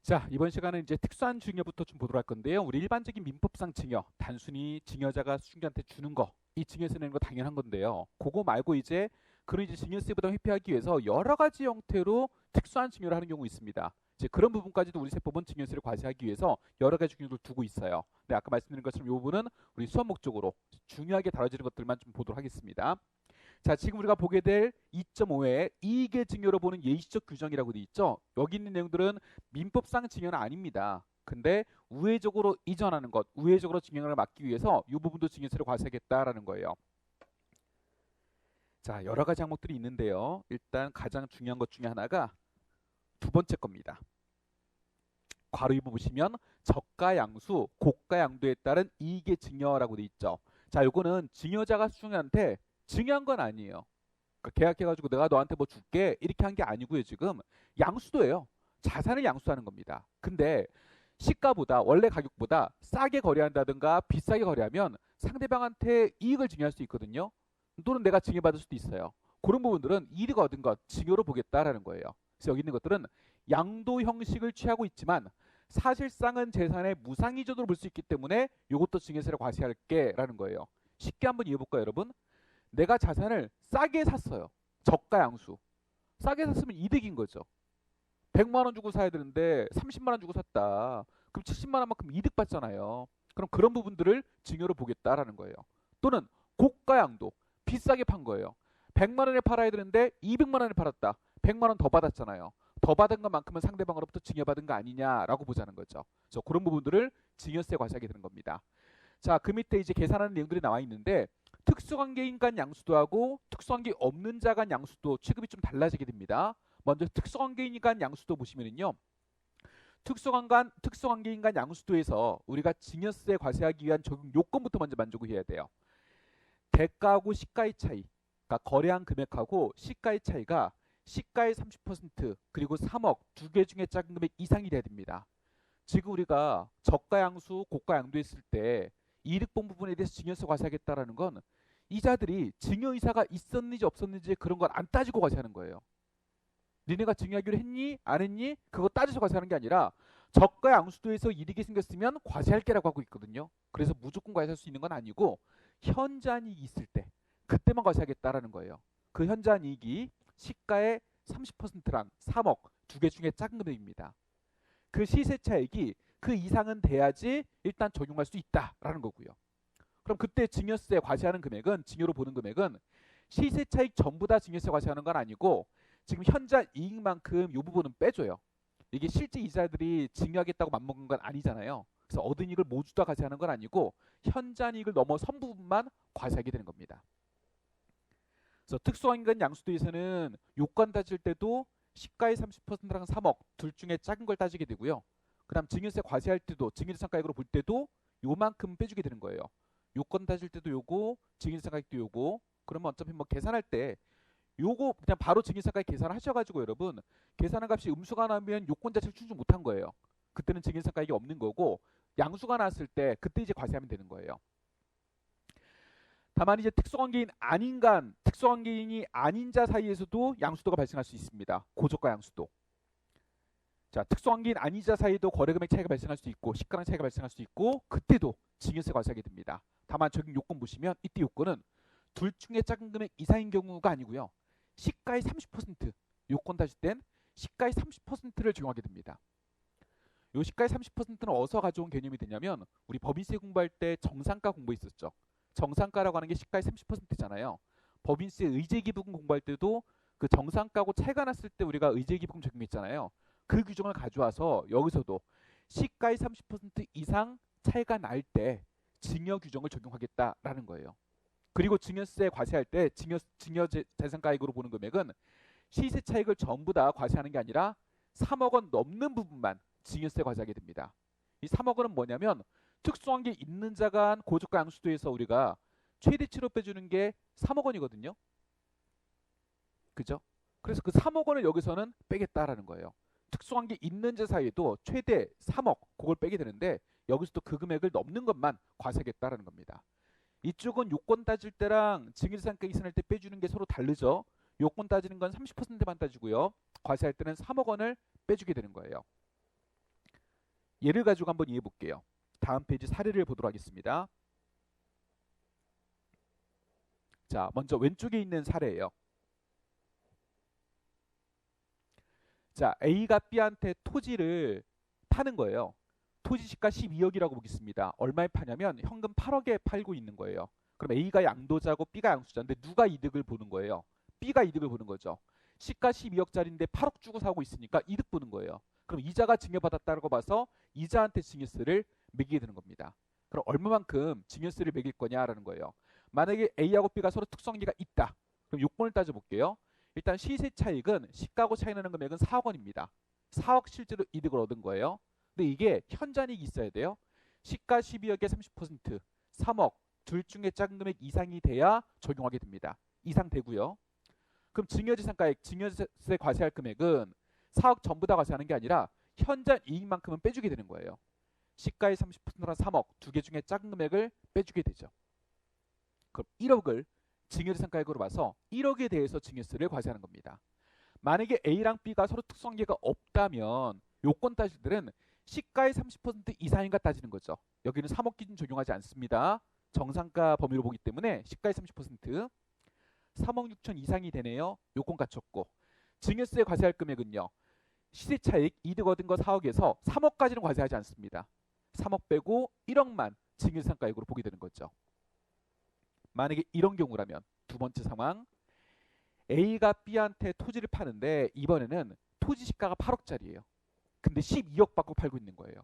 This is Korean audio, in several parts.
자, 이번 시간은 이제 특수한 증여부터 좀 보도록 할 건데요. 우리 일반적인 민법상 증여, 단순히 증여자가 수증자한테 주는 거, 이 증여세 내는 거 당연한 건데요. 그거 말고 이제 그런 이제 증여세 부담 회피하기 위해서 여러 가지 형태로 특수한 증여를 하는 경우 있습니다. 이제 그런 부분까지도 우리 세법은 증여세를 과세하기 위해서 여러 가지 규정을 두고 있어요. 근데 아까 말씀드린 것처럼 이 부분은 우리 수업 목적으로 중요하게 다뤄지는 것들만 좀 보도록 하겠습니다. 자, 지금 우리가 보게 될 2.5회 이익의 증여로 보는 예시적 규정이라고 돼 있죠. 여기 있는 내용들은 민법상 증여는 아닙니다. 근데 우회적으로 이전하는 것, 우회적으로 증여를 막기 위해서 이 부분도 증여세를 과세하겠다라는 거예요. 자, 여러 가지 항목들이 있는데요. 일단 가장 중요한 것 중에 하나가 두 번째 겁니다. 괄호 2부 보시면 저가 양수, 고가 양도에 따른 이익의 증여라고 돼 있죠. 자, 요거는 증여자가 수증자한테 증여한 건 아니에요. 그러니까 계약해가지고 내가 너한테 뭐 줄게 이렇게 한 게 아니고요. 지금 양수도예요. 자산을 양수하는 겁니다. 근데 시가보다 원래 가격보다 싸게 거래한다든가 비싸게 거래하면 상대방한테 이익을 증여할 수 있거든요. 또는 내가 증여받을 수도 있어요. 그런 부분들은 이익 얻은 것 증여로 보겠다라는 거예요. 그래서 여기 있는 것들은 양도 형식을 취하고 있지만 사실상은 재산의 무상이전으로 볼 수 있기 때문에 이것도 증여세를 과세할게라는 거예요. 쉽게 한번 이해해볼까요, 여러분? 내가 자산을 싸게 샀어요. 저가 양수. 싸게 샀으면 이득인 거죠. 100만 원 주고 사야 되는데 30만 원 주고 샀다. 그럼 70만 원만큼 이득 받잖아요. 그럼 그런 부분들을 증여로 보겠다라는 거예요. 또는 고가 양도. 비싸게 판 거예요. 100만 원에 팔아야 되는데 200만 원에 팔았다. 100만 원 더 받았잖아요. 더 받은 것만큼은 상대방으로부터 증여받은 거 아니냐라고 보자는 거죠. 그래서 그런 부분들을 증여세 과세하게 되는 겁니다. 자, 그 밑에 이제 계산하는 내용들이 나와 있는데 특수관계인 간 양수도 하고 특수관계 없는 자 간 양수도 취급이 좀 달라지게 됩니다. 먼저 특수관계인 간 양수도 보시면은요. 특수관계인 간 양수도에서 우리가 증여세 과세하기 위한 적용 요건부터 먼저 만족을 해야 돼요. 대가하고 시가의 차이, 그러니까 거래한 금액하고 시가의 차이가 시가의 30% 그리고 3억 두 개 중에 작은 금액 이상이 돼야 됩니다. 지금 우리가 저가 양수, 고가 양도 했을 때 이득 본 부분에 대해서 증여세 과세하겠다라는 건 이자들이 증여 의사가 있었는지 없었는지 그런 걸 안 따지고 과세하는 거예요. 니네가 증여하기로 했니? 안 했니? 그거 따져서 과세하는 게 아니라 저가 양수도에서 이득이 생겼으면 과세할게라고 하고 있거든요. 그래서 무조건 과세할 수 있는 건 아니고 현저한 이익이 있을 때 그때만 과세하겠다라는 거예요. 그 현저한 이익이 시가의 30%랑 3억 두 개 중에 작은 금액입니다. 그 시세 차익이 그 이상은 돼야지 일단 적용할 수 있다라는 거고요. 그럼 그때 증여세 과세하는 금액은 증여로 보는 금액은 시세 차익 전부 다 증여세 과세하는 건 아니고 지금 현재 이익만큼 이 부분은 빼줘요. 이게 실제 이자들이 증여하겠다고 맘먹은 건 아니잖아요. 그래서 얻은 이익을 모두 다 과세하는 건 아니고 현저한 이익을 넘어선 부분만 과세하게 되는 겁니다. 그래서 특수환경 양수도에서는 요건 따질 때도 시가의 30%랑 3억 둘 중에 작은 걸 따지게 되고요. 그다음 증여세 과세할 때도 증여재산가액으로 볼 때도 요만큼 빼주게 되는 거예요. 요건 따질 때도 요거, 증여재산가액도 요거. 그러면 어차피 뭐 계산할 때 요거 그냥 바로 증여재산가액 계산을 하셔가지고 여러분 계산한 값이 음수가 나면 요건 자체를 충족 못한 거예요. 그때는 증여재산가액이 없는 거고 양수가 나왔을 때 그때 이제 과세하면 되는 거예요. 다만 이제 특수관계인이 아닌 자 사이에서도 양수도가 발생할 수 있습니다. 고저가 양수도. 자, 특수관계인 아닌 자 사이에도 거래금액 차이가 발생할 수 있고 시가랑 차이가 발생할 수 있고 그때도 증여세 과세하게 됩니다. 다만 적용 요건 보시면 이때 요건은 둘 중에 작은 금액 이상인 경우가 아니고요. 시가의 30% 요건 따질 땐 시가의 30%를 적용하게 됩니다. 요 시가의 30%는 어디서 가져온 개념이 되냐면 우리 법인세 공부할 때 정상가 공부했었죠. 정상가라고 하는 게 시가의 30%잖아요. 법인세 의제기부금 공부할 때도 그 정상가하고 차이가 났을 때 우리가 의제기부금 적용했잖아요. 그 규정을 가져와서 여기서도 시가의 30% 이상 차이가 날 때 증여 규정을 적용하겠다라는 거예요. 그리고 증여세 과세할 때 증여재산가액으로 보는 금액은 시세 차익을 전부 다 과세하는 게 아니라 3억 원 넘는 부분만 증여세 과세하게 됩니다. 이 3억 원은 뭐냐면 특수한 게 있는 자가 한 고저가 양수도에서 우리가 최대치로 빼주는 게 3억 원이거든요. 그죠? 그래서 그 3억 원을 여기서는 빼겠다라는 거예요. 특수한 게 있는 자 사이에도 최대 3억 그걸 빼게 되는데 여기서도 그 금액을 넘는 것만 과세하겠다라는 겁니다. 이쪽은 요건 따질 때랑 증여재산가 계산할 때 빼주는 게 서로 다르죠. 요건 따지는 건 30%만 따지고요. 과세할 때는 3억 원을 빼주게 되는 거예요. 예를 가지고 한번 이해해 볼게요. 다음 페이지 사례를 보도록 하겠습니다. 자, 먼저 왼쪽에 있는 사례예요. 자, A가 B한테 토지를 파는 거예요. 토지 시가 12억이라고 보겠습니다. 얼마에 파냐면 현금 8억에 팔고 있는 거예요. 그럼 A가 양도자고 B가 양수자인데 누가 이득을 보는 거예요? B가 이득을 보는 거죠. 시가 12억짜리인데 8억 주고 사고 있으니까 이득 보는 거예요. 그럼 이자가 증여받았다고 봐서 이자한테 증여세를 매기게 되는 겁니다. 그럼 얼마만큼 증여세를 매길 거냐라는 거예요. 만약에 A하고 B가 서로 특수관계가 있다. 그럼 요건을 따져볼게요. 일단 시세 차익은 시가하고 차이 나는 금액은 4억 원입니다. 4억 실제로 이득을 얻은 거예요. 근데 이게 현저한이익이 있어야 돼요. 시가 12억에 30%, 3억 둘 중에 작은 금액 이상이 돼야 적용하게 됩니다. 이상 되고요. 그럼 증여재산가액, 증여세 과세할 금액은 4억 전부 다 과세하는 게 아니라 현재 이익만큼은 빼주게 되는 거예요. 시가의 30%란 3억 두 개 중에 작은 금액을 빼주게 되죠. 그럼 1억을 증여재산가액으로 봐서 1억에 대해서 증여세를 과세하는 겁니다. 만약에 A랑 B가 서로 특수관계가 없다면 요건 따질 때는 시가의 30% 이상인가 따지는 거죠. 여기는 3억 기준 적용하지 않습니다. 정상가 범위로 보기 때문에 시가의 30%, 3억 6천 이상이 되네요. 요건 갖췄고 증여세 과세할 금액은요. 시세 차익 이득 얻은 거 4억에서 3억까지는 과세하지 않습니다. 3억 빼고 1억만 증여재산가액으로 보게 되는 거죠. 만약에 이런 경우라면 두 번째 상황, A가 B한테 토지를 파는데 이번에는 토지 시가가 8억짜리예요. 근데 12억 받고 팔고 있는 거예요.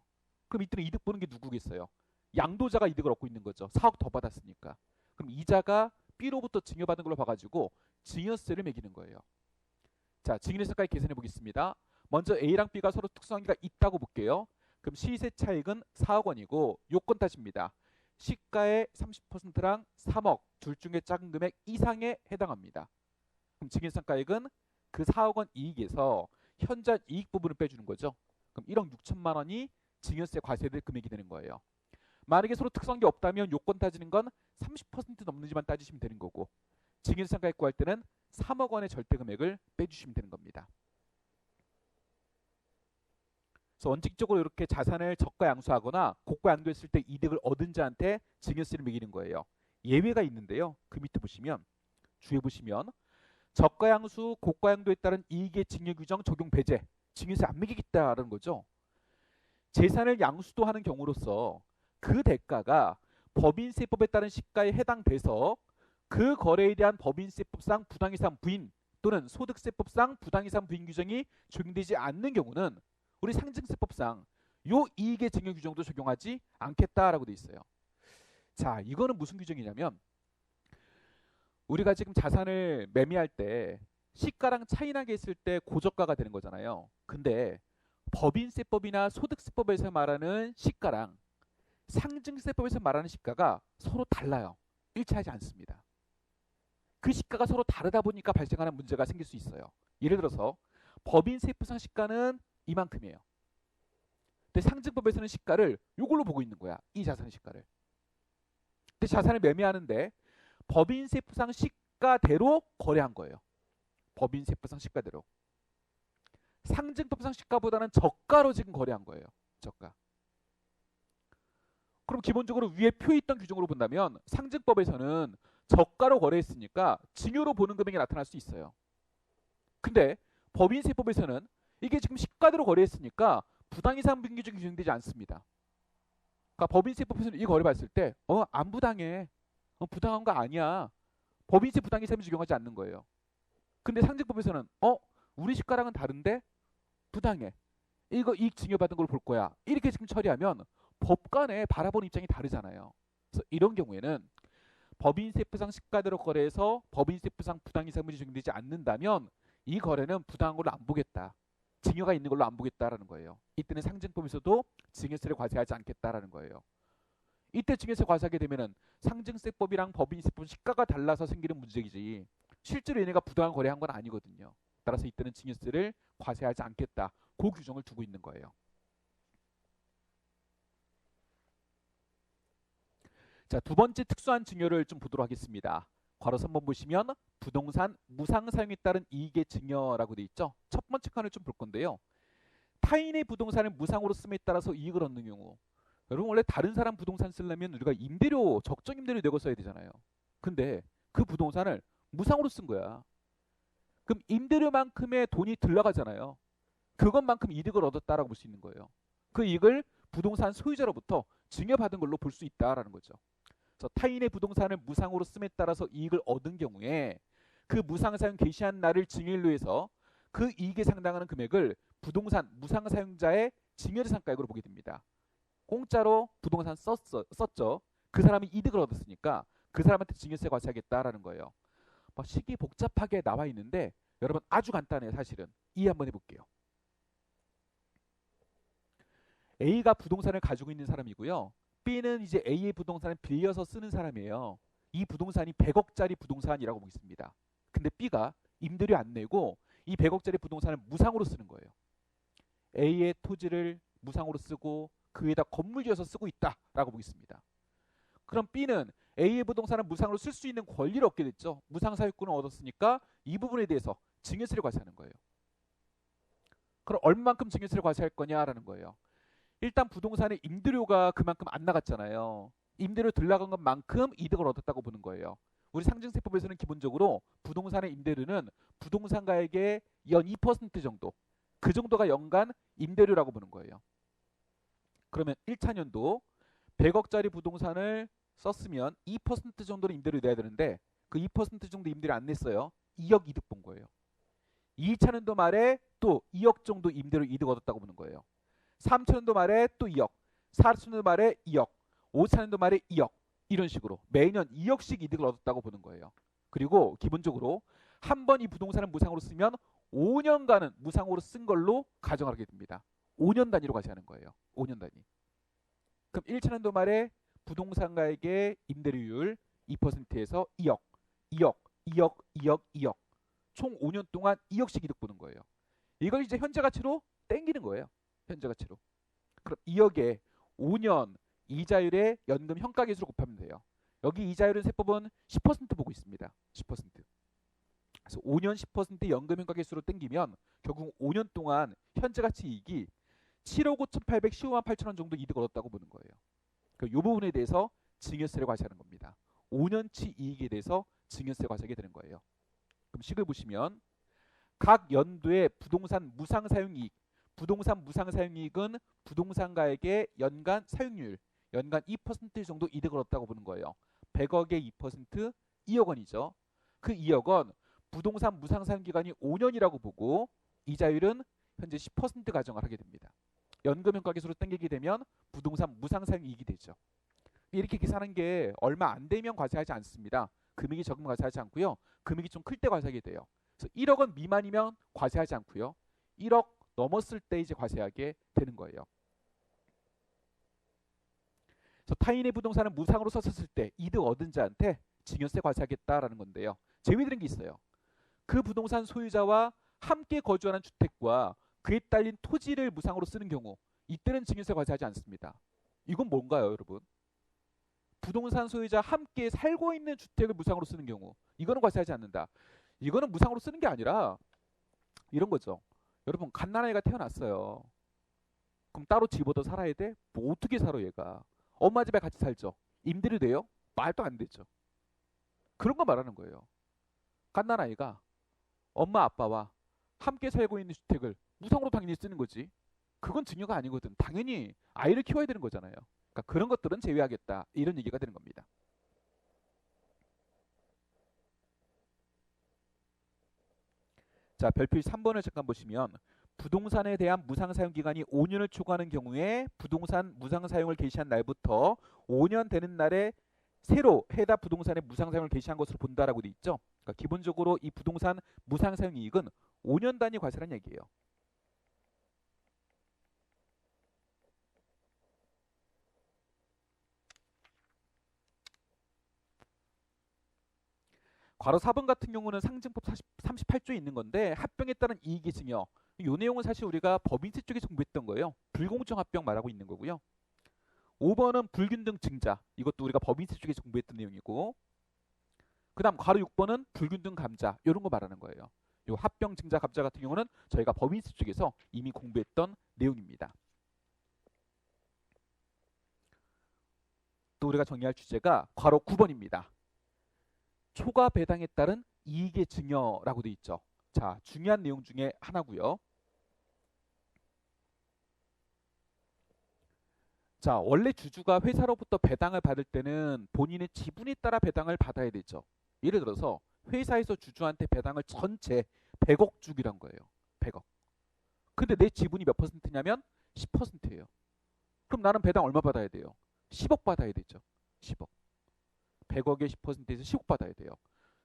그럼 이때는 이득 보는 게 누구겠어요? 양도자가 이득을 얻고 있는 거죠. 4억 더 받았으니까. 그럼 이자가 B로부터 증여받은 걸로 봐가지고 증여세를 매기는 거예요. 자, 증여세까지 계산해 보겠습니다. 먼저 A랑 B가 서로 특수관계가 있다고 볼게요. 그럼 시세 차익은 4억 원이고 요건 따집니다. 시가의 30%랑 3억 둘 중에 작은 금액 이상에 해당합니다. 그럼 증여세가액은 그 4억 원 이익에서 현재 이익 부분을 빼주는 거죠. 그럼 1억 6천만 원이 증여세 과세될 금액이 되는 거예요. 만약에 서로 특수관계 없다면 요건 따지는 건 30% 넘는지만 따지시면 되는 거고 증여세가액 구할 때는 3억 원의 절대 금액을 빼주시면 되는 겁니다. 그래서 원칙적으로 이렇게 자산을 저가 양수하거나 고가 양도했을 때 이득을 얻은 자한테 증여세를 매기는 거예요. 예외가 있는데요. 그 밑에 보시면 주에 보시면 저가 양수, 고가 양도에 따른 이익의 증여 규정 적용 배제, 증여세 안 매기겠다라는 거죠. 재산을 양수도 하는 경우로서 그 대가가 법인세법에 따른 시가에 해당돼서 그 거래에 대한 법인세법상 부당이상 부인 또는 소득세법상 부당이상 부인 규정이 적용되지 않는 경우는 우리 상증세법상 요 이익의 증여 규정도 적용하지 않겠다라고 돼 있어요. 자, 이거는 무슨 규정이냐면 우리가 지금 자산을 매매할 때 시가랑 차이 나게 했을 때 고저가가 되는 거잖아요. 근데 법인세법이나 소득세법에서 말하는 시가랑 상증세법에서 말하는 시가가 서로 달라요. 일치하지 않습니다. 그 시가가 서로 다르다 보니까 발생하는 문제가 생길 수 있어요. 예를 들어서 법인세법상 시가는 이만큼이에요. 근데 상증법에서는 시가를 이걸로 보고 있는 거야. 이 자산의 시가를. 근데 자산을 매매하는데 법인세법상 시가대로 거래한 거예요. 법인세법상 시가대로. 상증법상 시가보다는 저가로 지금 거래한 거예요. 저가. 그럼 기본적으로 위에 표에 있던 규정으로 본다면 상증법에서는 저가로 거래했으니까 증여로 보는 금액이 나타날 수 있어요. 근데 법인세법에서는 이게 지금 시가대로 거래했으니까 부당이상 부인 규정이 적용되지 않습니다. 그러니까 법인세법에서는 이 거래 봤을 때 안 부당해. 부당한 거 아니야. 법인세 부당이상이 적용하지 않는 거예요. 근데 상증법에서는 우리 시가랑은 다른데 부당해. 이거 이익 증여받은 걸 볼 거야. 이렇게 지금 처리하면 법 간에 바라보는 입장이 다르잖아요. 그래서 이런 경우에는 법인세법상 시가대로 거래해서 법인세법상 부당이상분이 적용되지 않는다면 이 거래는 부당한 걸로 안 보겠다. 증여가 있는 걸로 안 보겠다라는 거예요. 이때는 상증법에서도 증여세를 과세하지 않겠다라는 거예요. 이때 증여세 과세하게 되면은 상증세법이랑 법인세법 시가가 달라서 생기는 문제이지 실제로 얘네가 부당한 거래한 건 아니거든요. 따라서 이때는 증여세를 과세하지 않겠다. 그 규정을 두고 있는 거예요. 자, 두 번째 특수한 증여를 좀 보도록 하겠습니다. 괄호 3번 보시면 부동산 무상 사용에 따른 이익의 증여라고 돼 있죠. 첫 번째 칸을 좀 볼 건데요. 타인의 부동산을 무상으로 씀에 따라서 이익을 얻는 경우. 여러분 원래 다른 사람 부동산 쓰려면 우리가 임대료, 적정 임대료 내고 써야 되잖아요. 근데 그 부동산을 무상으로 쓴 거야. 그럼 임대료만큼의 돈이 들러가잖아요. 그것만큼 이득을 얻었다라고 볼 수 있는 거예요. 그 이익을 부동산 소유자로부터 증여받은 걸로 볼 수 있다라는 거죠. 그래서 타인의 부동산을 무상으로 씀에 따라서 이익을 얻은 경우에 그 무상 사용 개시한 날을 증여일로 해서 그 이익에 상당하는 금액을 부동산 무상 사용자의 증여재산가액으로 보게 됩니다. 공짜로 부동산 썼죠. 그 사람이 이득을 얻었으니까 그 사람한테 증여세 과세하겠다라는 거예요. 식이 복잡하게 나와 있는데 여러분 아주 간단해요. 사실은 이해 한번 해볼게요. A가 부동산을 가지고 있는 사람이고요. B는 이제 A의 부동산을 빌려서 쓰는 사람이에요. 이 부동산이 100억짜리 부동산이라고 보겠습니다. 근데 B가 임대료 안 내고 이 100억짜리 부동산을 무상으로 쓰는 거예요. A의 토지를 무상으로 쓰고 그 위에다 건물 지어서 쓰고 있다라고 보겠습니다. 그럼 B는 A의 부동산을 무상으로 쓸 수 있는 권리를 얻게 됐죠. 무상 사유권을 얻었으니까 이 부분에 대해서 증여세를 과세하는 거예요. 그럼 얼마만큼 증여세를 과세할 거냐라는 거예요. 일단 부동산의 임대료가 그만큼 안 나갔잖아요. 임대료 덜 나간 것만큼 이득을 얻었다고 보는 거예요. 우리 상증세법에서는 기본적으로 부동산의 임대료는 부동산가액의 연 2% 정도, 그 정도가 연간 임대료라고 보는 거예요. 그러면 1차년도 100억짜리 부동산을 썼으면 2% 정도는 임대료 내야 되는데 그 2% 정도 임대료 안 냈어요. 2억 이득 본 거예요. 2차년도 말에 또 2억 정도 임대료 이득 얻었다고 보는 거예요. 3차년도 말에 또 2억, 4차년도 말에 2억, 5차년도 말에 2억, 이런 식으로 매년 2억씩 이득을 얻었다고 보는 거예요. 그리고 기본적으로 한 번 이 부동산을 무상으로 쓰면 5년간은 무상으로 쓴 걸로 가정하게 됩니다. 5년 단위로 과세하는 거예요. 5년 단위. 그럼 1차년도 말에 부동산가액의 임대료율 2%에서 2억, 2억, 2억, 2억, 2억. 총 5년 동안 2억씩 이득 보는 거예요. 이걸 이제 현재 가치로 땡기는 거예요. 현재 가치로. 그럼 2억에 5년 이자율의 연금 현가계수로 곱하면 돼요. 여기 이자율은 세법은 10% 보고 있습니다. 10%. 그래서 5년 10% 연금 현가계수로 땡기면 결국 5년 동안 현재 가치 이익이 7억 5,815만 8천 원 정도 이득을 얻었다고 보는 거예요. 이 부분에 대해서 증여세를 과세하는 겁니다. 5년치 이익에 대해서 증여세 과세하게 되는 거예요. 그럼 식을 보시면 각 연도의 부동산 무상 사용이익, 부동산 무상 사용이익은 부동산가액의 연간 사용률, 연간 2% 정도 이득을 얻었다고 보는 거예요. 100억의 2%, 2억 원이죠. 그 2억 원 부동산 무상 사용 기간이 5년이라고 보고 이자율은 현재 10% 가정을 하게 됩니다. 연금 현가계수로 땡기게 되면 부동산 무상 사용 이익이 되죠. 이렇게 계산한 게 얼마 안 되면 과세하지 않습니다. 금액이 적으면 과세하지 않고요. 금액이 좀 클 때 과세하게 돼요. 그래서 1억 원 미만이면 과세하지 않고요. 1억 넘었을 때 이제 과세하게 되는 거예요. 그래서 타인의 부동산을 무상으로 썼을 때 이득 얻은 자한테 증여세 과세하겠다라는 건데요. 제외되는 게 있어요. 그 부동산 소유자와 함께 거주하는 주택과 그에 딸린 토지를 무상으로 쓰는 경우 이때는 증여세 과세하지 않습니다. 이건 뭔가요, 여러분? 부동산 소유자 함께 살고 있는 주택을 무상으로 쓰는 경우 이거는 과세하지 않는다. 이거는 무상으로 쓰는 게 아니라 이런 거죠. 여러분 갓난아이가 태어났어요. 그럼 따로 집 얻어 살아야 돼? 뭐 어떻게 살아 얘가? 엄마 집에 같이 살죠. 임대료 돼요? 말도 안 되죠. 그런 거 말하는 거예요. 갓난아이가 엄마 아빠와 함께 살고 있는 주택을 무상으로 당연히 쓰는 거지. 그건 증여가 아니거든. 당연히 아이를 키워야 되는 거잖아요. 그러니까 그런 것들은 제외하겠다. 이런 얘기가 되는 겁니다. 자, 별표 3번을 잠깐 보시면 부동산에 대한 무상 사용 기간이 5년을 초과하는 경우에 부동산 무상 사용을 개시한 날부터 5년 되는 날에 새로 해당 부동산의 무상 사용을 개시한 것으로 본다라고 돼 있죠. 그러니까 기본적으로 이 부동산 무상 사용 이익은 5년 단위 과세라는 얘기예요. 괄호 4번 같은 경우는 상증법 38조에 있는 건데 합병에 따른 이익의 증여. 이 내용은 사실 우리가 법인세 쪽에 공부했던 거예요. 불공정 합병 말하고 있는 거고요. 5번은 불균등 증자. 이것도 우리가 법인세 쪽에 공부했던 내용이고 그 다음 괄호 6번은 불균등 감자. 이런 거 말하는 거예요. 요 합병 증자 갑자 같은 경우는 저희가 법인세 쪽에서 이미 공부했던 내용입니다. 또 우리가 정리할 주제가 괄호 9번입니다. 초과 배당에 따른 이익의 증여라고 되어 있죠. 자, 중요한 내용 중에 하나고요. 자, 원래 주주가 회사로부터 배당을 받을 때는 본인의 지분에 따라 배당을 받아야 되죠. 예를 들어서 회사에서 주주한테 배당을 전체 100억 주기란 거예요. 100억. 근데 내 지분이 몇 퍼센트냐면 10%예요. 그럼 나는 배당 얼마 받아야 돼요? 10억 받아야 되죠. 10억. 100억의 10%에서 10억 받아야 돼요.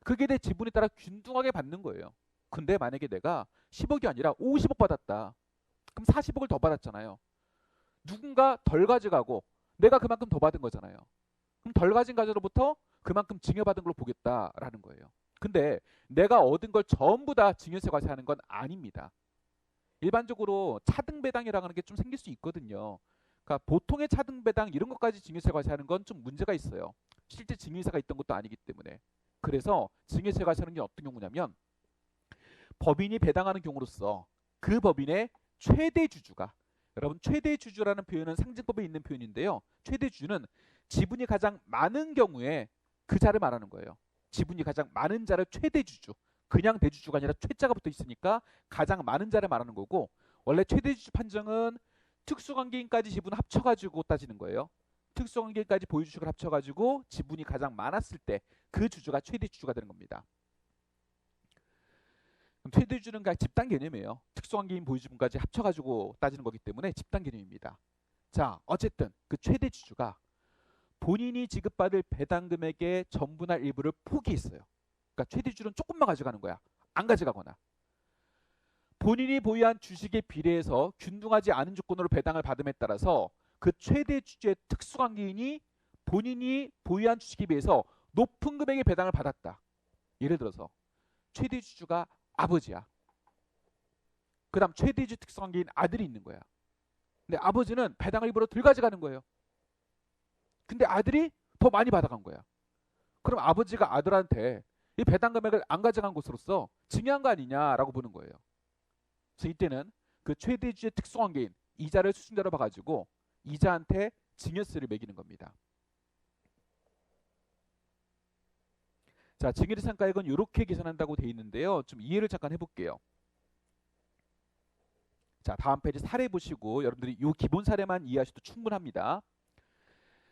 그게 내 지분에 따라 균등하게 받는 거예요. 근데 만약에 내가 10억이 아니라 50억 받았다. 그럼 40억을 더 받았잖아요. 누군가 덜 가져가고 내가 그만큼 더 받은 거잖아요. 그럼 덜 가진 가져로부터 그만큼 증여받은 걸로 보겠다라는 거예요. 근데 내가 얻은 걸 전부 다 증여세 과세하는 건 아닙니다. 일반적으로 차등배당이라는 게 좀 생길 수 있거든요. 그러니까 보통의 차등배당 이런 것까지 증여세 과세하는 건 좀 문제가 있어요. 실제 증여세가 있던 것도 아니기 때문에. 그래서 증여세 과세하는 게 어떤 경우냐면 법인이 배당하는 경우로서 그 법인의 최대 주주가, 여러분 최대 주주라는 표현은 상징법에 있는 표현인데요. 최대 주주는 지분이 가장 많은 경우에 그 자를 말하는 거예요. 지분이 가장 많은 자를 최대 주주. 그냥 대주주가 아니라 최자가 붙어 있으니까 가장 많은 자를 말하는 거고, 원래 최대 주주 판정은 특수관계인까지 지분 합쳐가지고 따지는 거예요. 특수관계인까지 보유주식을 합쳐가지고 지분이 가장 많았을 때 그 주주가 최대 주주가 되는 겁니다. 최대 주주는 집단 개념이에요. 특수관계인 보유지분까지 합쳐가지고 따지는 거기 때문에 집단 개념입니다. 자, 어쨌든 그 최대 주주가 본인이 지급받을 배당 금액의 전부나 일부를 포기했어요. 그러니까 최대 주주는 조금만 가져가는 거야. 안 가져가거나. 본인이 보유한 주식에 비례해서 균등하지 않은 조건으로 배당을 받음에 따라서 그 최대 주주의 특수관계인이 본인이 보유한 주식에 비해서 높은 금액의 배당을 받았다. 예를 들어서 최대 주주가 아버지야. 그 다음 최대 주주 특수관계인 아들이 있는 거야. 근데 아버지는 배당을 일부러 덜 가져가는 거예요. 근데 아들이 더 많이 받아간 거야. 그럼 아버지가 아들한테 이 배당 금액을 안 가져간 것으로서 증여한 거 아니냐라고 보는 거예요. 그래서 이때는 그 최대 주주의 특수관계인 이자를 수증자로 봐가지고 이자한테 증여세를 매기는 겁니다. 자, 증여세 상가액은 이렇게 계산한다고 되어 있는데요. 좀 이해를 잠깐 해볼게요. 자, 다음 페이지 사례 보시고 여러분들이 이 기본 사례만 이해하셔도 충분합니다.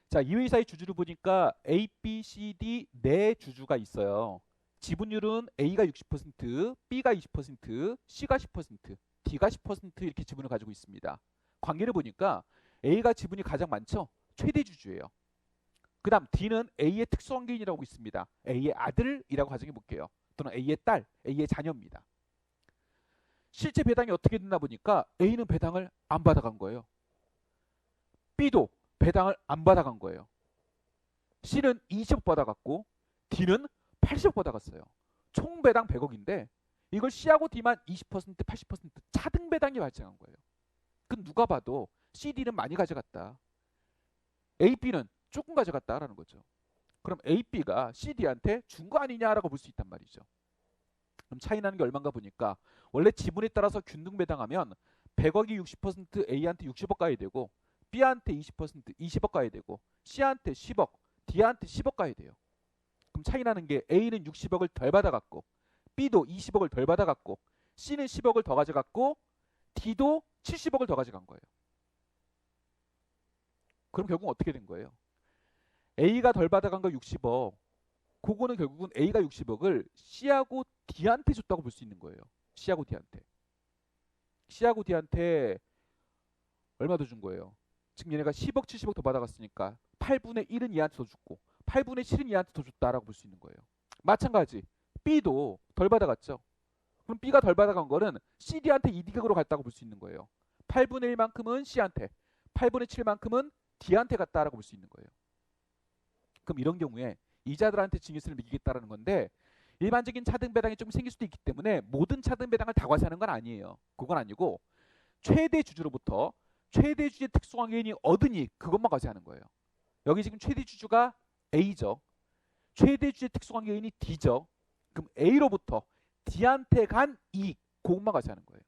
자, 이 회사의 주주를 보니까 A, B, C, D 네 주주가 있어요. 지분율은 A가 60%, B가 20%, C가 10%, D가 10% 이렇게 지분을 가지고 있습니다. 관계를 보니까 A가 지분이 가장 많죠? 최대 주주예요. 그 다음 D는 A의 특수관계인이라고 있습니다. A의 아들이라고 가정해 볼게요. 또는 A의 딸, A의 자녀입니다. 실제 배당이 어떻게 됐나 보니까 A는 배당을 안 받아간 거예요. B도 배당을 안 받아간 거예요. C는 20억 받아갔고 D는 80억 받아갔어요. 총 배당 100억인데 이걸 C하고 D만 20%, 80% 차등 배당이 발생한 거예요. 그럼 누가 봐도 C, D는 많이 가져갔다. A, B는 조금 가져갔다라는 거죠. 그럼 A, B가 C, D한테 준 거 아니냐라고 볼 수 있단 말이죠. 그럼 차이 나는 게 얼마인가 보니까 원래 지분에 따라서 균등 배당하면 100억이 60% A한테 60억 가야 되고 B한테 20% 20억 가야 되고 C한테 10억, D한테 10억 가야 돼요. 그럼 차이 나는 게 A는 60억을 덜 받아갔고 B도 20억을 덜 받아갔고 C는 10억을 더 가져갔고 D도 70억을 더 가져간 거예요. 그럼 결국은 어떻게 된 거예요? A가 덜 받아간 거 60억. 그거는 결국은 A가 60억을 C하고 D한테 줬다고 볼 수 있는 거예요. C하고 D한테. C하고 D한테 얼마 더 준 거예요? 지금 얘네가 10억, 70억 더 받아갔으니까 8분의 1은 얘한테 더 줬고 8분의 7은 얘한테 더 줬다라고 볼 수 있는 거예요. 마찬가지 B도 덜 받아갔죠. 그럼 B가 덜 받아간 거는 CD한테 이득으로 갔다고 볼 수 있는 거예요. 8분의 1만큼은 C한테, 8분의 7만큼은 D한테 갔다라고 볼 수 있는 거예요. 그럼 이런 경우에 이자들한테 증여세를 매기겠다라는 건데 일반적인 차등 배당이 좀 생길 수도 있기 때문에 모든 차등 배당을 다 과세하는 건 아니에요. 그건 아니고 최대 주주로부터 최대 주주의 특수관계인이 얻은 이익 그것만 과세하는 거예요. 여기 지금 최대 주주가 A죠. 최대 주주의 특수관계인이 D죠. 그럼 A로부터 D한테 간 이익, 그것만 과세하는 거예요.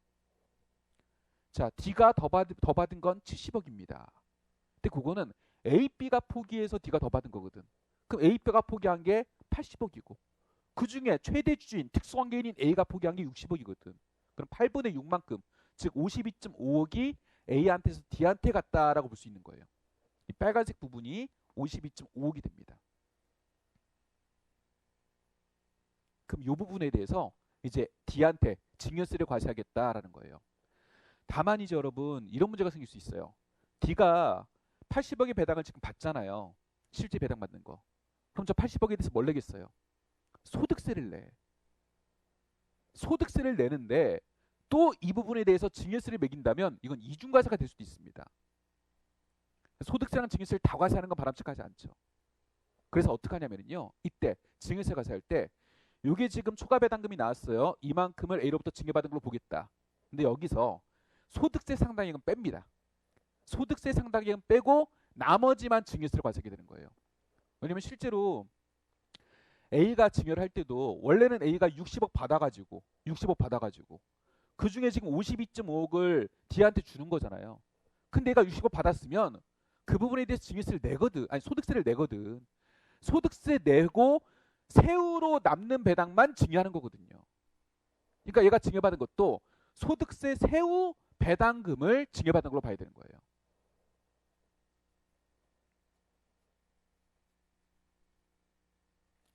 자, D가 더 받은 건 70억입니다. 근데 그거는 A, B가 포기해서 D가 더 받은 거거든. 그럼 A, B가 포기한 게 80억이고 그 중에 최대 주주인 특수관계인인 A가 포기한 게 60억이거든. 그럼 8분의 6만큼, 즉 52.5억이 A한테서 D한테 갔다라고 볼 수 있는 거예요. 이 빨간색 부분이 52.5억이 됩니다. 그럼 이 부분에 대해서 이제 D한테 증여세를 과세하겠다라는 거예요. 다만 이제 여러분 이런 문제가 생길 수 있어요. D가 80억의 배당을 지금 받잖아요. 실제 배당 받는 거. 그럼 저 80억에 대해서 뭘 내겠어요? 소득세를 내. 소득세를 내는데 또 이 부분에 대해서 증여세를 매긴다면 이건 이중과세가 될 수도 있습니다. 소득세랑 증여세를 다 과세하는 건 바람직하지 않죠. 그래서 어떻게 하냐면요. 이때 증여세 과세할 때 이게 지금 초과 배당금이 나왔어요. 이만큼을 A로부터 증여받은 걸로 보겠다. 근데 여기서 소득세 상당액은 뺍니다. 소득세 상당액은 빼고 나머지만 증여세를 과세하게 되는 거예요. 왜냐면 실제로 A가 증여를 할 때도 원래는 A가 60억 받아가지고 그 중에 지금 52.5억을 D한테 주는 거잖아요. 근데 A가 60억 받았으면 그 부분에 대해서 증여세를 내거든. 아니 소득세를 내거든. 소득세 내고 세후로 남는 배당만 증여하는 거거든요. 그러니까 얘가 증여받은 것도 소득세 세후 배당금을 증여받은 걸로 봐야 되는 거예요.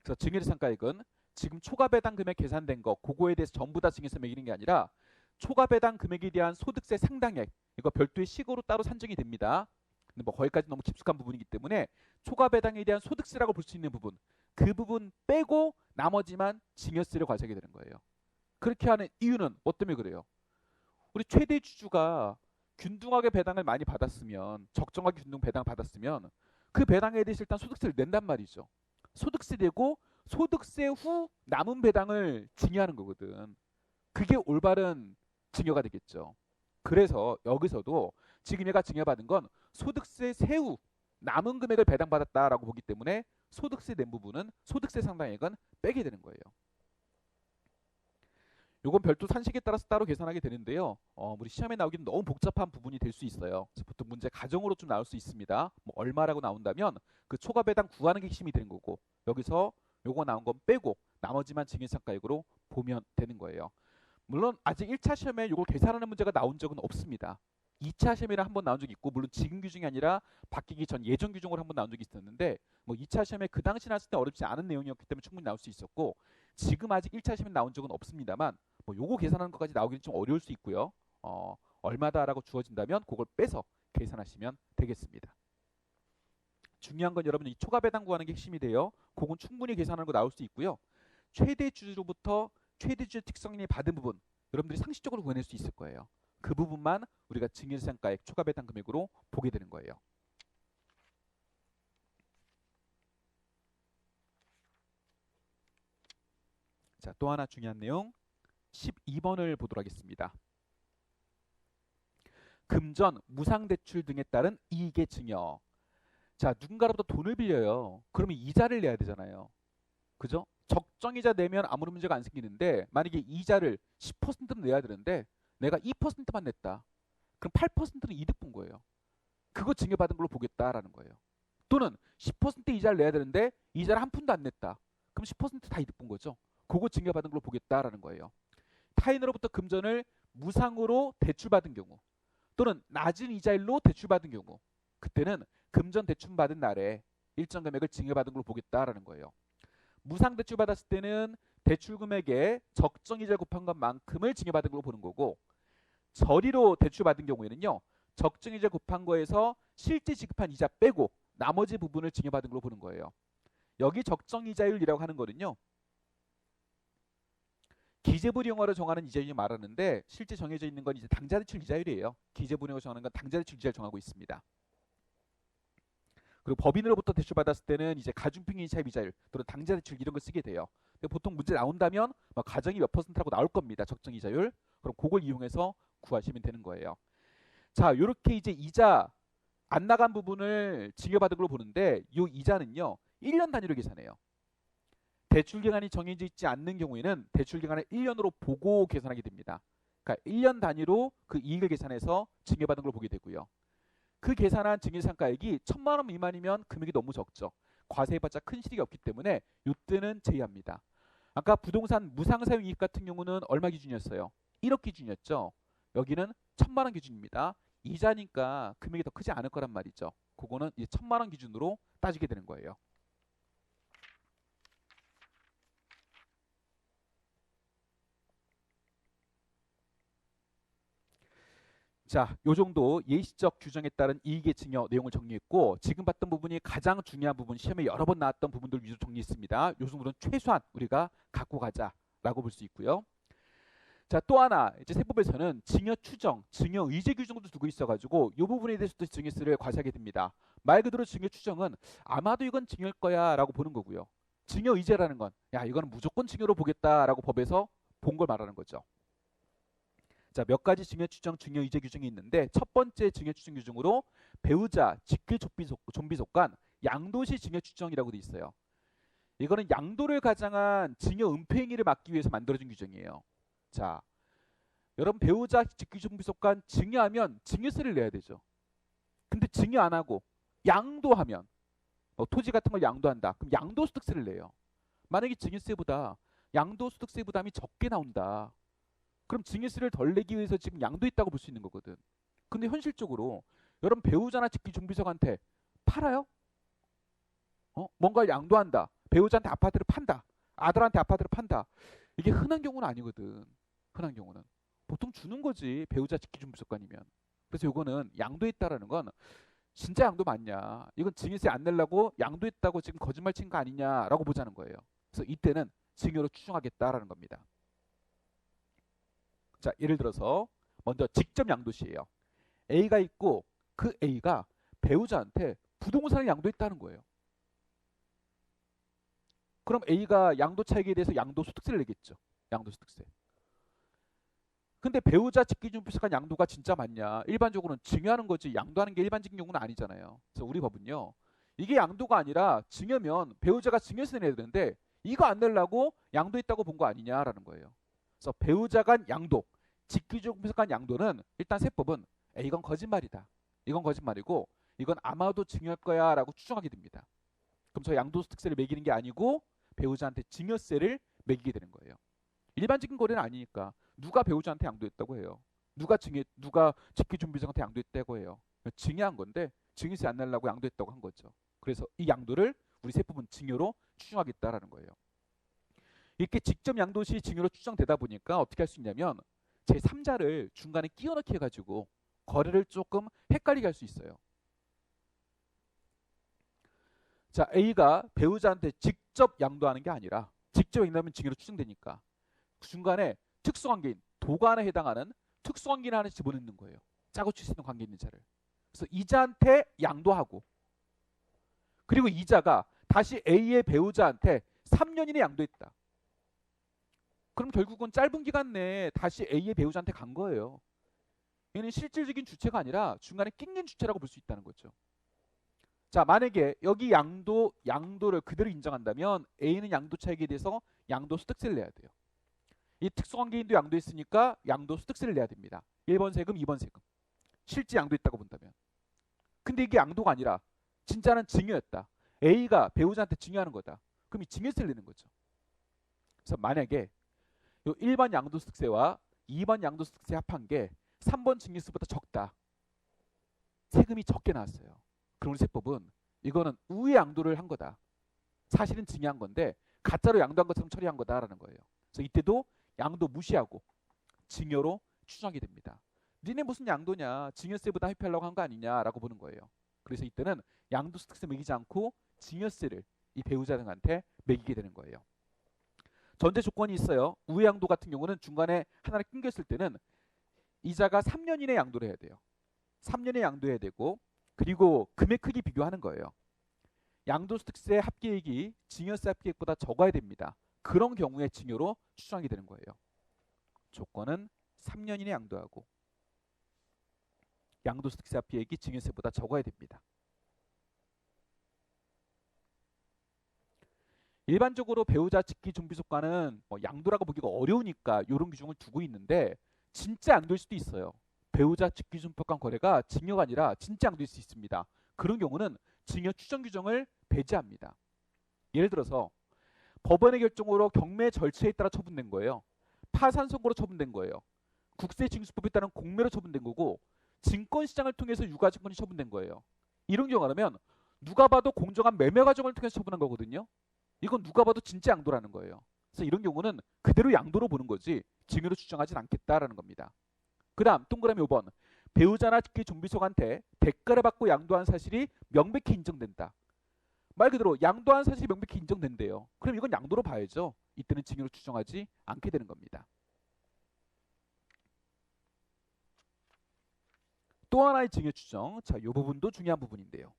그래서 증여세 상가액은 지금 초과 배당 금액 계산된 거 그거에 대해서 전부 다 증여세 매기는 게 아니라 초과 배당 금액에 대한 소득세 상당액 이거 별도의 식으로 따로 산정이 됩니다. 근데 뭐 거기까지 너무 깊숙한 부분이기 때문에 초과 배당에 대한 소득세라고 볼 수 있는 부분 그 부분 빼고 나머지만 증여세를 과세하게 되는 거예요. 그렇게 하는 이유는 뭐 때문에 그래요? 우리 최대 주주가 균등하게 배당을 많이 받았으면 적정하게 균등 배당 받았으면 그 배당에 대해서 일단 소득세를 낸단 말이죠. 소득세 내고 소득세 후 남은 배당을 증여하는 거거든. 그게 올바른 증여가 되겠죠. 그래서 여기서도 지금 얘가 증여받은 건 소득세 세후 남은 금액을 배당받았다라고 보기 때문에 소득세 낸 부분은 소득세 상당액은 빼게 되는 거예요. 요건 별도 산식에 따라서 따로 계산하게 되는데요. 우리 시험에 나오기는 너무 복잡한 부분이 될 수 있어요. 그래서 보통 문제 가정으로 좀 나올 수 있습니다. 뭐 얼마라고 나온다면 그 초과 배당 구하는 게 핵심이 되는 거고 여기서 요거 나온 건 빼고 나머지만 증여상가액으로 보면 되는 거예요. 물론 아직 1차 시험에 요걸 계산하는 문제가 나온 적은 없습니다. 2차 시험에는 한번 나온 적이 있고 물론 지금 규정이 아니라 바뀌기 전 예전 규정으로 한번 나온 적이 있었는데 뭐 2차 시험에 그 당시 나왔을 때 어렵지 않은 내용이었기 때문에 충분히 나올 수 있었고 지금 아직 1차 시험에 나온 적은 없습니다만 뭐 요거 계산하는 것까지 나오기는 좀 어려울 수 있고요. 얼마다라고 주어진다면 그걸 빼서 계산하시면 되겠습니다. 중요한 건 여러분 이 초과 배당 구하는 게 핵심이 돼요. 그건 충분히 계산하는 거 나올 수 있고요. 최대 주주로부터 최대 주주 특성인이 받은 부분 여러분들이 상식적으로 구해낼 수 있을 거예요. 그 부분만 우리가 증여세상가액 초과 배당 금액으로 보게 되는 거예요. 자, 또 하나 중요한 내용 12번을 보도록 하겠습니다. 금전, 무상대출 등에 따른 이익의 증여. 자, 누군가로부터 돈을 빌려요. 그러면 이자를 내야 되잖아요. 그죠? 적정이자 내면 아무런 문제가 안 생기는데 만약에 이자를 10%는 내야 되는데 내가 2%만 냈다. 그럼 8%는 이득 본 거예요. 그거 증여받은 걸로 보겠다라는 거예요. 또는 10% 이자를 내야 되는데 이자를 한 푼도 안 냈다. 그럼 10%다 이득 본 거죠. 그거 증여받은 걸로 보겠다라는 거예요. 타인으로부터 금전을 무상으로 대출받은 경우 또는 낮은 이자율로 대출받은 경우 그때는 금전 대출받은 날에 일정 금액을 증여받은 걸로 보겠다라는 거예요. 무상 대출 받았을 때는 대출 금액에 적정 이자 곱한 것만큼을 증여받은 걸로 보는 거고 저리로 대출 받은 경우에는요. 적정 이자 곱한 거에서 실제 지급한 이자 빼고 나머지 부분을 증여받은 걸로 보는 거예요. 여기 적정 이자율이라고 하는 거는요. 기재부령어로 정하는 이자율이 말하는데 실제 정해져 있는 건 이제 당좌대출 이자율이에요. 기재부령어로 정하는 건 당좌대출 이자율 정하고 있습니다. 그리고 법인으로부터 대출받았을 때는 이제 가중평균 차입 이자율 또는 당좌대출 이런 걸 쓰게 돼요. 근데 보통 문제 나온다면 가정이 몇 %라고 나올 겁니다. 적정 이자율. 그럼 그걸 이용해서 구하시면 되는 거예요. 자, 요렇게 이제 이자 안 나간 부분을 증여받은 걸로 보는데 이 이자는요. 1년 단위로 계산해요. 대출기간이 정해져 있지 않는 경우에는 대출기간을 1년으로 보고 계산하게 됩니다. 그러니까 1년 단위로 그 이익을 계산해서 증여받은 걸 보게 되고요. 그 계산한 증여상가액이 1,000만 원 미만이면 금액이 너무 적죠. 과세해봤자 큰 실익이 없기 때문에 이때는 제외합니다. 아까 부동산 무상사용이익 같은 경우는 얼마 기준이었어요? 1억 기준이었죠. 여기는 1,000만 원 기준입니다. 이자니까 금액이 더 크지 않을 거란 말이죠. 그거는 이제 1,000만 원 기준으로 따지게 되는 거예요. 자, 요 정도 예시적 규정에 따른 이익의 증여 내용을 정리했고, 지금 봤던 부분이 가장 중요한 부분, 시험에 여러 번 나왔던 부분들 위주로 정리했습니다. 요 정도는 최소한 우리가 갖고 가자라고 볼 수 있고요. 자, 또 하나 이제 세법에서는 증여 추정, 증여 의제 규정도 두고 있어가지고 이 부분에 대해서도 증여세를 과세하게 됩니다. 말 그대로 증여 추정은 아마도 이건 증여일 거야라고 보는 거고요. 증여 의제라는 건 야, 이거는 무조건 증여로 보겠다라고 법에서 본 걸 말하는 거죠. 자, 몇 가지 증여 추정, 증여 의제 규정이 있는데 첫 번째 증여 추정 규정으로 배우자, 직계 존비 속간 양도시 증여 추정이라고 돼 있어요. 이거는 양도를 가장한 증여 은폐 행위를 막기 위해서 만들어진 규정이에요. 자, 여러분 배우자, 직계 존비 속간 증여하면 증여세를 내야 되죠. 근데 증여 안 하고 양도하면 뭐 토지 같은 걸 양도한다. 그럼 양도소득세를 내요. 만약에 증여세보다 양도소득세 부담이 적게 나온다. 그럼 증여세를 덜 내기 위해서 지금 양도했다고 볼 수 있는 거거든. 근데 현실적으로 여러분 배우자나 직계 존비속한테 팔아요? 뭔가를 양도한다. 배우자한테 아파트를 판다. 아들한테 아파트를 판다. 이게 흔한 경우는 아니거든. 흔한 경우는. 보통 주는 거지. 배우자 직계 존비속간이면. 그래서 이거는 양도했다라는 건 진짜 양도 맞냐. 이건 증여세 안 내려고 양도했다고 지금 거짓말 친 거 아니냐라고 보자는 거예요. 그래서 이때는 증여로 추정하겠다라는 겁니다. 자, 예를 들어서 먼저 직접 양도시예요. A가 있고 그 A가 배우자한테 부동산을 양도했다는 거예요. 그럼 A가 양도 차익에 대해서 양도소득세를 내겠죠. 양도소득세. 근데 배우자 직계존비속간 양도가 진짜 맞냐? 일반적으로는 증여하는 거지 양도하는 게 일반적인 경우는 아니잖아요. 그래서 우리 법은요. 이게 양도가 아니라 증여면 배우자가 증여세 내야 되는데 이거 안 내려고 양도했다고 본 거 아니냐라는 거예요. 그래서 배우자 간 양도, 직계존비속간 양도는 일단 세법은 이건 거짓말이다. 이건 거짓말이고 이건 아마도 증여할 거야 라고 추정하게 됩니다. 그럼 저 양도소득세를 매기는 게 아니고 배우자한테 증여세를 매기게 되는 거예요. 일반적인 거래는 아니니까 누가 배우자한테 양도했다고 해요. 누가 직계존비속한테 양도했다고 해요. 증여한 건데 증여세 안 내려고 양도했다고 한 거죠. 그래서 이 양도를 우리 세법은 증여로 추정하겠다라는 거예요. 이렇게 직접 양도시 증여로 추정되다 보니까 어떻게 할 수 있냐면 제3자를 중간에 끼워 넣기 해가지고 거래를 조금 헷갈리게 할 수 있어요. 자, A가 배우자한테 직접 양도하는 게 아니라 직접 양도하면 증여로 추정되니까 중간에 특수관계인 도관에 해당하는 특수관계인 하나 집어넣는 거예요. 짜고 칠 수 있는 관계 있는 자를. 그래서 이자한테 양도하고 그리고 이자가 다시 A의 배우자한테 3년 이내 양도했다. 그럼 결국은 짧은 기간 내에 다시 A의 배우자한테 간 거예요. 얘는 실질적인 주체가 아니라 중간에 낑긴 주체라고 볼 수 있다는 거죠. 자, 만약에 여기 양도를 그대로 인정한다면 A는 양도 차익에 대해서 양도소득세를 내야 돼요. 이 특수관계인도 양도했으니까 양도소득세를 내야 됩니다. 1번 세금, 2번 세금. 실제 양도했다고 본다면. 근데 이게 양도가 아니라 진짜는 증여였다. A가 배우자한테 증여하는 거다. 그럼 이 증여세를 내는 거죠. 그래서 만약에 요 1번 양도소득세와 2번 양도소득세 합한 게 3번 증여세보다 적다. 세금이 적게 나왔어요. 그럼 우리 세법은 이거는 우회 양도를 한 거다. 사실은 증여한 건데 가짜로 양도한 것처럼 처리한 거다라는 거예요. 그래서 이때도 양도 무시하고 증여로 추정하게 됩니다. 니네 무슨 양도냐? 증여세보다 회피하려고 한 거 아니냐라고 보는 거예요. 그래서 이때는 양도소득세 매기지 않고 증여세를 이 배우자 등한테 매기게 되는 거예요. 전제 조건이 있어요. 우회 양도 같은 경우는 중간에 하나를 끊겼을 때는 이자가 3년 이내 양도를 해야 돼요. 3년에 양도해야 되고 그리고 금액 크기 비교하는 거예요. 양도소득세 합계액이 증여세 합계액보다 적어야 됩니다. 그런 경우에 증여로 추정하게 되는 거예요. 조건은 3년 이내 양도하고 양도소득세 합계액이 증여세보다 적어야 됩니다. 일반적으로 배우자 직기 준비소가는 뭐 양도라고 보기가 어려우니까 이런 규정을 두고 있는데 진짜 양도일 수도 있어요. 배우자 직기 준비소가 거래가 징여가 아니라 진짜 양도일 수 있습니다. 그런 경우는 징여 추정 규정을 배제합니다. 예를 들어서 법원의 결정으로 경매 절차에 따라 처분된 거예요. 파산 선고로 처분된 거예요. 국세징수법에 따른 공매로 처분된 거고 증권시장을 통해서 유가증권이 처분된 거예요. 이런 경우라면 누가 봐도 공정한 매매 과정을 통해서 처분한 거거든요. 이건 누가 봐도 진짜 양도라는 거예요. 그래서 이런 경우는 그대로 양도로 보는 거지 징여로 추정하진 않겠다라는 겁니다. 그 다음 동그라미 5번 배우자나 직계 준비속한테 대가를 받고 양도한 사실이 명백히 인정된다. 말 그대로 양도한 사실이 명백히 인정된대요. 그럼 이건 양도로 봐야죠. 이때는 징여로 추정하지 않게 되는 겁니다. 또 하나의 징여 추정. 자, 이 부분도 중요한 부분인데요.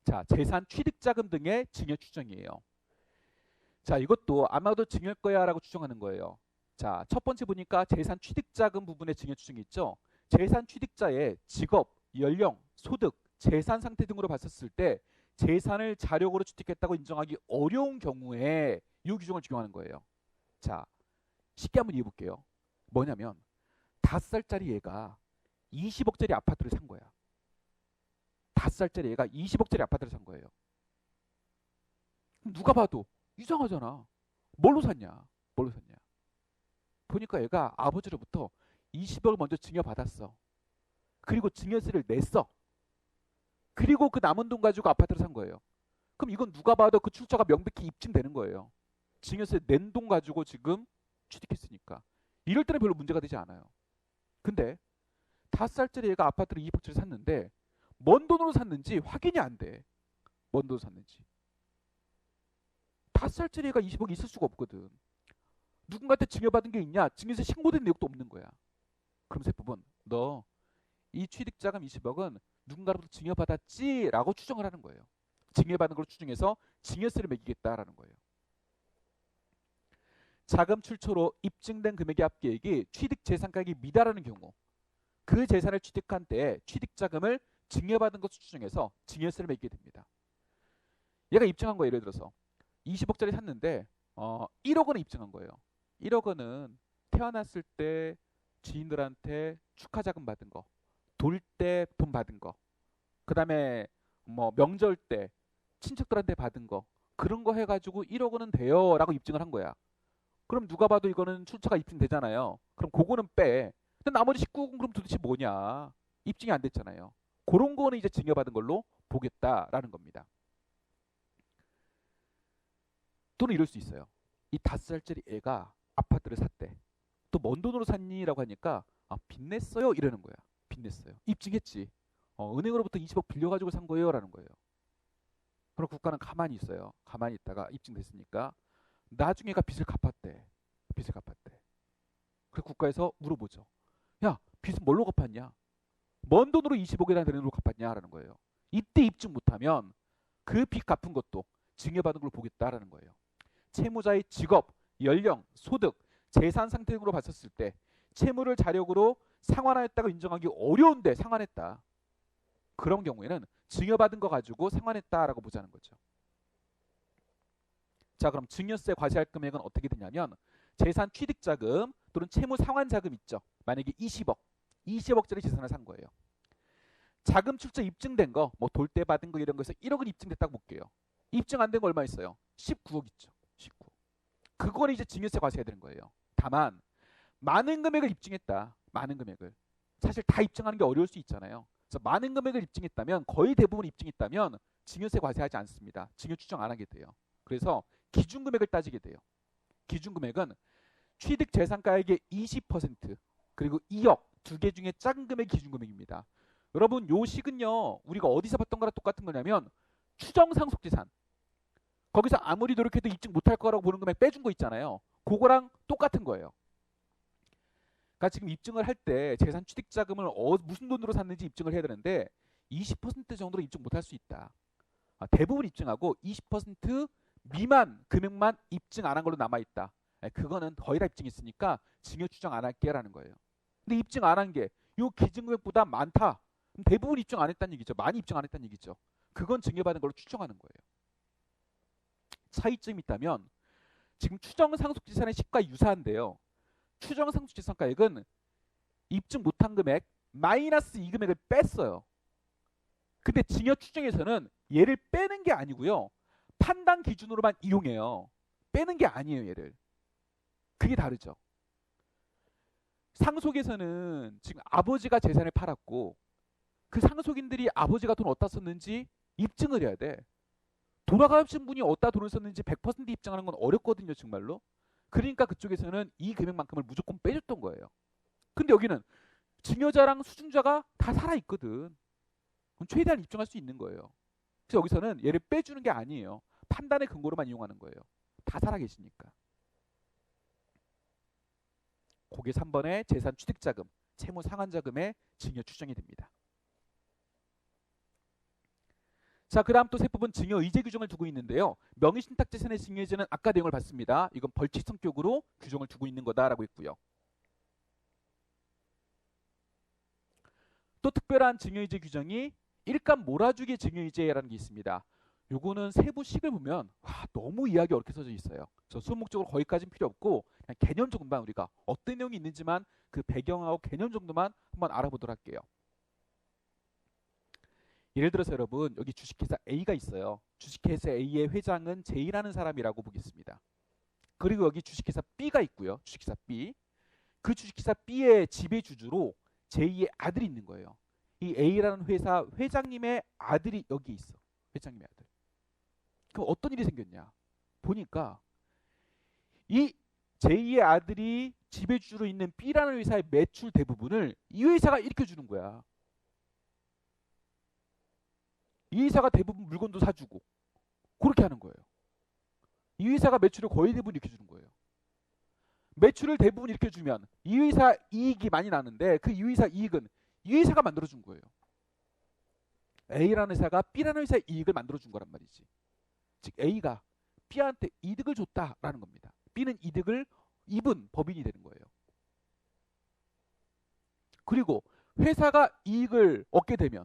자, 재산 취득자금 등의 징여 추정이에요. 자, 이것도 아마도 징여일 거야 라고 추정하는 거예요. 자, 첫 번째 보니까 재산 취득자금 부분의 징여 추정이 있죠. 재산 취득자의 직업, 연령, 소득, 재산 상태 등으로 봤었을 때 재산을 자력으로 취득했다고 인정하기 어려운 경우에 이 규정을 적용하는 거예요. 자, 쉽게 한번 이해해 볼게요. 뭐냐면 5살짜리 얘가 20억짜리 아파트를 산 거야. 5살짜리 얘가 20억짜리 아파트를 산 거예요. 누가 봐도 이상하잖아. 뭘로 샀냐? 뭘로 샀냐? 보니까 얘가 아버지로부터 20억을 먼저 증여받았어. 그리고 증여세를 냈어. 그리고 그 남은 돈 가지고 아파트를 산 거예요. 그럼 이건 누가 봐도 그 출처가 명백히 입증되는 거예요. 증여세 낸 돈 가지고 지금 취득했으니까. 이럴 때는 별로 문제가 되지 않아요. 근데 5살짜리 얘가 아파트를 20억짜리 샀는데 뭔 돈으로 샀는지 확인이 안 돼. 뭔 돈으로 샀는지. 5살짜리 애가 20억이 있을 수가 없거든. 누군가한테 증여받은 게 있냐? 증여세 신고된 내역도 없는 거야. 그럼 세법은 너 이 취득자금 20억은 누군가로부터 증여받았지? 라고 추정을 하는 거예요. 증여받은 걸 추정해서 증여세를 매기겠다라는 거예요. 자금 출처로 입증된 금액의 합계액이 취득 재산가액이 미달하는 경우 그 재산을 취득한 때에 취득자금을 증여받은 것으로 추정해서 증여세를 매기게 됩니다. 얘가 입증한 거예요. 예를 들어서 20억짜리 샀는데 1억 원을 입증한 거예요. 1억 원은 태어났을 때 지인들한테 축하자금 받은 거, 돌 때 돈 받은 거, 그 다음에 뭐 명절 때 친척들한테 받은 거, 그런 거 해가지고 1억 원은 돼요 라고 입증을 한 거야. 그럼 누가 봐도 이거는 출처가 입증되잖아요. 그럼 그거는 빼. 근데 나머지 19억은 그럼 도대체 뭐냐? 입증이 안 됐잖아요. 그런 거는 이제 증여받은 걸로 보겠다라는 겁니다. 또는 이럴 수 있어요. 이 5살짜리 애가 아파트를 샀대. 또 뭔 돈으로 샀니?라고 하니까 빚냈어요 이러는 거야. 빚냈어요. 입증했지. 은행으로부터 20억 빌려가지고 산 거예요 라는 거예요. 그럼 국가는 가만히 있어요. 가만히 있다가 입증됐으니까 나중에 가 빚을 갚았대. 빚을 갚았대. 그래서 국가에서 물어보죠. 야, 빚은 뭘로 갚았냐? 뭔 돈으로 20억이라는 돈으로 갚았냐라는 거예요. 이때 입증 못하면 그 빚 갚은 것도 증여받은 걸 보겠다라는 거예요. 채무자의 직업, 연령, 소득, 재산 상태 등으로 봤었을 때 채무를 자력으로 상환하였다고 인정하기 어려운데 상환했다. 그런 경우에는 증여받은 거 가지고 상환했다라고 보자는 거죠. 자, 그럼 증여세 과세할 금액은 어떻게 되냐면 재산 취득자금 또는 채무 상환자금 있죠. 만약에 20억짜리 재산을 산 거예요. 자금 출처 입증된 거, 뭐 돌 때 받은 거 이런 거에서 1억은 입증됐다고 볼게요. 입증 안 된 거 얼마 있어요? 19억 있죠. 19. 그걸 이제 증여세 과세해야 되는 거예요. 다만 많은 금액을 입증했다. 많은 금액을. 사실 다 입증하는 게 어려울 수 있잖아요. 그래서 많은 금액을 입증했다면 거의 대부분 입증했다면 증여세 과세하지 않습니다. 증여 추정 안 하게 돼요. 그래서 기준금액을 따지게 돼요. 기준금액은 취득재산가액의 20% 그리고 2억 두 개 중에 작은 금액이 기준금액입니다. 여러분 요 식은요 우리가 어디서 봤던 거랑 똑같은 거냐면 추정상속재산 거기서 아무리 노력해도 입증 못할 거라고 보는 금액 빼준 거 있잖아요. 그거랑 똑같은 거예요. 그러니까 지금 입증을 할 때 재산 취득자금을 무슨 돈으로 샀는지 입증을 해야 되는데 20% 정도로 입증 못할 수 있다. 대부분 입증하고 20% 미만 금액만 입증 안 한 걸로 남아있다. 그거는 거의 다 입증했으니까 증여 추정 안 할게라는 거예요. 근데 입증 안 한 게 요 기준금액보다 많다. 그럼 대부분 입증 안 했다는 얘기죠. 많이 입증 안 했다는 얘기죠. 그건 증여받은 걸로 추정하는 거예요. 차이점이 있다면 지금 추정 상속지산의 식과 유사한데요. 추정 상속지산가액은 입증 못한 금액 마이너스 이 금액을 뺐어요. 근데 증여 추정에서는 얘를 빼는 게 아니고요. 판단 기준으로만 이용해요. 빼는 게 아니에요, 얘를. 그게 다르죠. 상속에서는 지금 아버지가 재산을 팔았고 그 상속인들이 아버지가 돈 어디다 썼는지 입증을 해야 돼. 돌아가신 분이 어디다 돈을 썼는지 100% 입증하는 건 어렵거든요, 정말로. 그러니까 그쪽에서는 이 금액만큼을 무조건 빼줬던 거예요. 근데 여기는 증여자랑 수증자가 다 살아있거든. 그럼 최대한 입증할 수 있는 거예요. 그래서 여기서는 얘를 빼주는 게 아니에요. 판단의 근거로만 이용하는 거예요. 다 살아계시니까. 그게 3번의 재산 취득자금, 채무 상환자금의 증여 추정이 됩니다. 자, 그 다음 또 세법은 증여 의제 규정을 두고 있는데요. 명의신탁재산의 증여의제는 아까 내용을 봤습니다. 이건 벌칙 성격으로 규정을 두고 있는 거다라고 했고요. 또 특별한 증여의제 규정이 일감 몰아주기 증여의제라는 게 있습니다. 요거는 세부식을 보면 너무 이해하기 어렵게 써져 있어요. 저 수목적으로 거기까지는 필요 없고 그냥 개념 정도만 우리가 어떤 내용이 있는지만 그 배경하고 개념 정도만 한번 알아보도록 할게요. 예를 들어서 여러분 여기 주식회사 A가 있어요. 주식회사 A의 회장은 J라는 사람이라고 보겠습니다. 그리고 여기 주식회사 B가 있고요. 주식회사 B. 그 주식회사 B의 지배주주로 J의 아들이 있는 거예요. 이 A라는 회사 회장님의 아들이 여기 있어. 회장님의 아들. 그럼 어떤 일이 생겼냐? 보니까 이 J의 아들이 지배주주로 있는 B라는 회사의 매출 대부분을 이 회사가 일으켜주는 거야. 이 회사가 대부분 물건도 사주고 그렇게 하는 거예요. 이 회사가 매출을 거의 대부분 일으켜주는 거예요. 매출을 대부분 일으켜주면 이 회사 이익이 많이 나는데 그 이 회사 이익은 이 회사가 만들어준 거예요. A라는 회사가 B라는 회사의 이익을 만들어준 거란 말이지. 즉 A가 B한테 이득을 줬다라는 겁니다. B는 이득을 입은 법인이 되는 거예요. 그리고 회사가 이익을 얻게 되면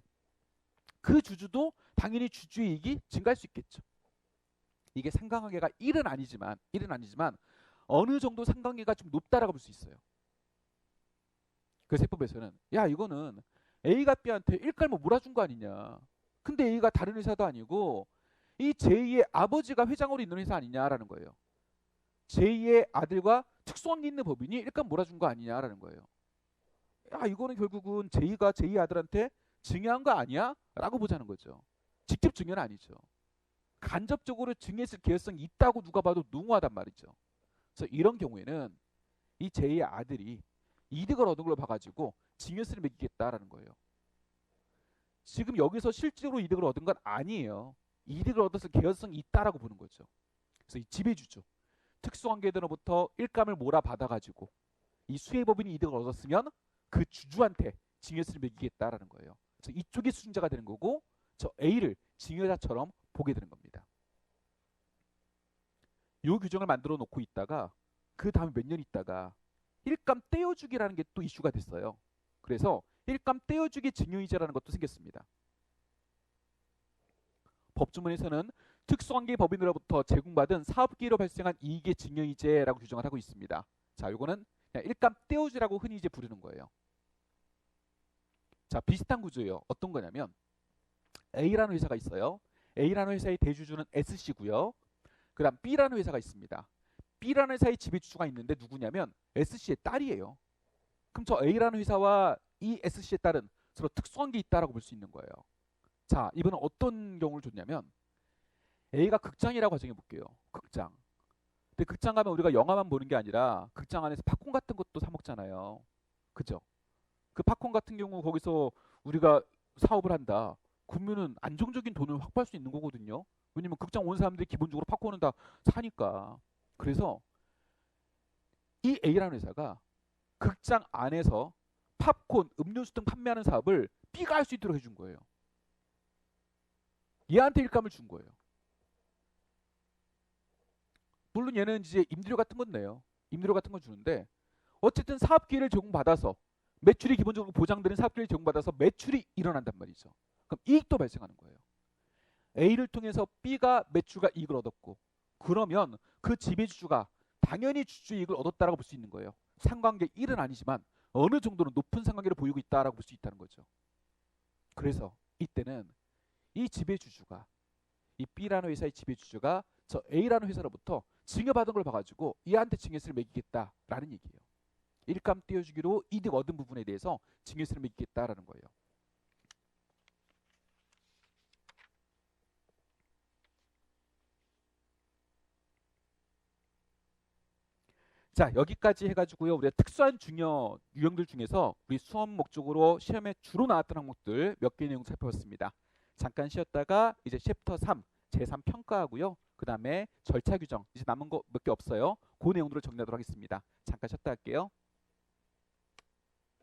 그 주주도 당연히 주주의 이익이 증가할 수 있겠죠. 이게 상관관계가 1은 아니지만 어느 정도 상관관계가 좀 높다라고 볼 수 있어요. 그 세법에서는 야 이거는 A가 B한테 일감을 몰아준 거 아니냐. 근데 A가 다른 회사도 아니고 이 J의 아버지가 회장으로 있는 회사 아니냐라는 거예요. J의 아들과 특수관계 있는 법인이 일감 몰아준 거 아니냐라는 거예요. 야 이거는 결국은 J가 J 아들한테 증여한 거 아니야? 라고 보자는 거죠. 직접 증여는 아니죠. 간접적으로 증여했을 개연성이 있다고 누가 봐도 능우하단 말이죠. 그래서 이런 경우에는 이 J의 아들이 이득을 얻은 걸로 봐가지고 증여세를 매기겠다라는 거예요. 지금 여기서 실제로 이득을 얻은 건 아니에요. 이득을 얻어서 개연성이 있다라고 보는 거죠. 그래서 이 지배주죠. 특수관계들로부터 일감을 몰아받아가지고 이 수혜법인이 이득을 얻었으면 그 주주한테 증여세를 매기겠다라는 거예요. 그래서 이쪽이 수증자가 되는 거고 저 A를 증여자처럼 보게 되는 겁니다. 이 규정을 만들어 놓고 있다가 그 다음에 몇 년 있다가 일감 떼어주기라는 게 또 이슈가 됐어요. 그래서 일감 떼어주기 증여의제라는 것도 생겼습니다. 법조문에서는 특수관계 법인으로부터 제공받은 사업기회로 발생한 이익의 증여의제라고 규정을 하고 있습니다. 자, 요거는 그냥 일감 떼어주라고 흔히 이제 부르는 거예요. 자, 비슷한 구조예요. 어떤 거냐면 A라는 회사가 있어요. A라는 회사의 대주주는 S씨고요. 그 다음 B라는 회사가 있습니다. B라는 회사의 지배주주가 있는데 누구냐면 S씨의 딸이에요. 그럼 저 A라는 회사와 이 S씨의 딸은 서로 특수관계 있다라고 볼 수 있는 거예요. 자, 이번은 어떤 경우를 줬냐면 A가 극장이라고 가정해 볼게요. 극장. 근데 극장 가면 우리가 영화만 보는 게 아니라 극장 안에서 팝콘 같은 것도 사 먹잖아요. 그죠? 그 팝콘 같은 경우 거기서 우리가 사업을 한다. 그러면은 안정적인 돈을 확보할 수 있는 거거든요. 왜냐면 극장 온 사람들이 기본적으로 팝콘은 다 사니까. 그래서 이 A라는 회사가 극장 안에서 팝콘, 음료수 등 판매하는 사업을 B가 할 수 있도록 해준 거예요. 얘한테 일감을 준 거예요. 물론 얘는 이제 임대료 같은 건 내요. 임대료 같은 건 주는데 어쨌든 사업 기회를 제공받아서 매출이 기본적으로 보장되는 사업계획을 제공받아서 매출이 일어난단 말이죠. 그럼 이익도 발생하는 거예요. A를 통해서 B가 매출과 이익을 얻었고, 그러면 그 지배주주가 당연히 주주이익을 얻었다라고 볼 수 있는 거예요. 상관계 1은 아니지만 어느 정도는 높은 상관계를 보이고 있다라고 볼 수 있다는 거죠. 그래서 이때는 이 지배주주가, 이 B라는 회사의 지배주주가 저 A라는 회사로부터 증여받은 걸 봐가지고 얘한테 증여세를 매기겠다라는 얘기예요. 일감 띄워주기로 이득 얻은 부분에 대해서 증여세를 매기겠다라는 거예요. 자, 여기까지 해가지고요. 우리가 특수한 증여 유형들 중에서 우리 수험 목적으로 시험에 주로 나왔던 항목들 몇 개 내용 살펴봤습니다. 잠깐 쉬었다가 이제 챕터 3 제3 평가하고요. 그 다음에 절차 규정, 이제 남은 거 몇 개 없어요. 그 내용들을 정리하도록 하겠습니다. 잠깐 쉬었다 할게요.